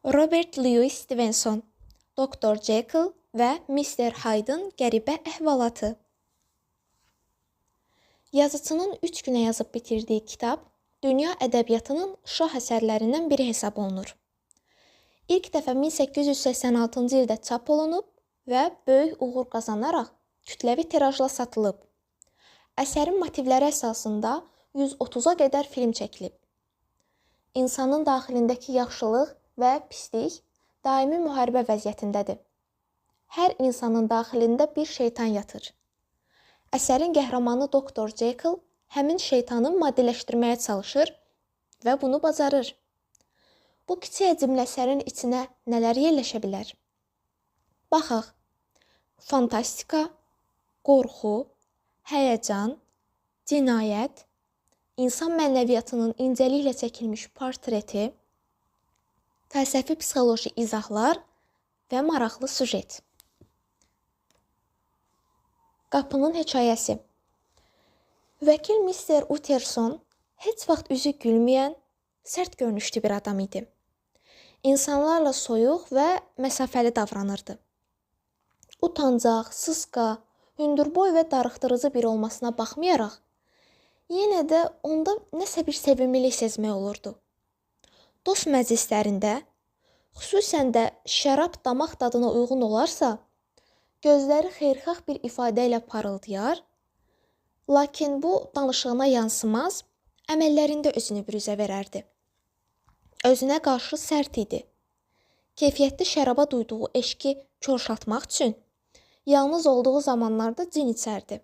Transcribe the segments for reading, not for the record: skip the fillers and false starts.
Robert Louis Stevenson, Doktor Jekyll və Mr. Hyde'ın qəribə əhvalatı. Yazıçının 3 günə yazıb bitirdiyi kitab dünya ədəbiyyatının şah əsərlərindən biri hesab olunur. İlk dəfə 1886-cı ildə çap olunub və böyük uğur qazanaraq kütləvi tirajla satılıb. Əsərin motivləri əsasında 130-a qədər film çəkilib. İnsanın daxilindəki yaxşılıq və pislik daimi müharibə vəziyyətindədir. Hər insanın daxilində bir şeytan yatır. Əsərin qəhrəmanı Doktor Jekyll həmin şeytanı maddələşdirməyə çalışır və bunu bacarır. Bu kiçik həcmli əsərin içinə nələr yerləşə bilər? Baxaq. Fantastika, qorxu, həyəcan, cinayət, insan mənəviyyatının incəliklə çəkilmiş portreti, fəlsəfi psixoloji izahlar və maraqlı süjet. Qapının hekayəsi. Vəkil Mr. Utterson heç vaxt üzü gülməyən, sərt görünüşlü bir adam idi. İnsanlarla soyuq və məsafəli davranırdı. Utancaq, sısqa, hündürboy və darıxdırıcı biri olmasına baxmayaraq, yenə də onda nəsə bir sevimlilik sezmək olurdu. Dost məclislərində, xüsusən də şərab damaq dadına uyğun olarsa, gözləri xeyirxah bir ifadə ilə parıldayar, lakin bu danışığına yansımaz, əməllərində özünü büruzə verərdi. Özünə qarşı sərt idi. Keyfiyyətli şəraba duyduğu eşqi körşatmaq üçün yalnız olduğu zamanlarda cin içərdi.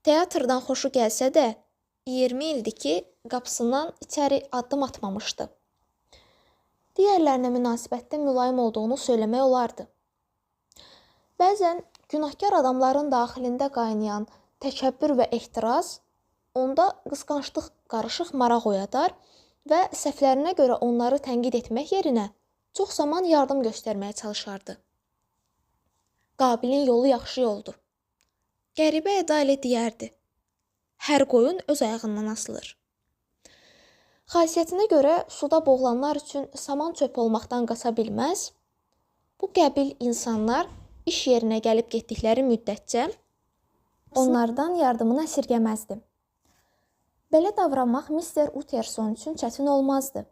Teatrdan xoşu gəlsə də 20 ildir ki, qapısından içəri addım atmamışdı. Digərlərinə münasibətdə mülayim olduğunu söyləmək olardı. Bəzən günahkar adamların daxilində qaynayan təkəbbür və ehtiras onda qısqanclıq qarışıq maraq oyadar və səhvlərinə görə onları tənqid etmək yerinə çox zaman yardım göstərməyə çalışardı. Qabilin yolu yaxşı yoldur. Qəribə əda ilə deyərdi. Hər qoyun öz ayağından asılır. Xasiyyətinə görə suda boğulanlar üçün saman çöpü olmaqdan qaça bilməz, bu qəbil insanlar iş yerinə gəlib getdikləri müddətcə onlardan yardımını əsirgəməzdi. Belə davranmaq Mr. Utterson üçün çətin olmazdı.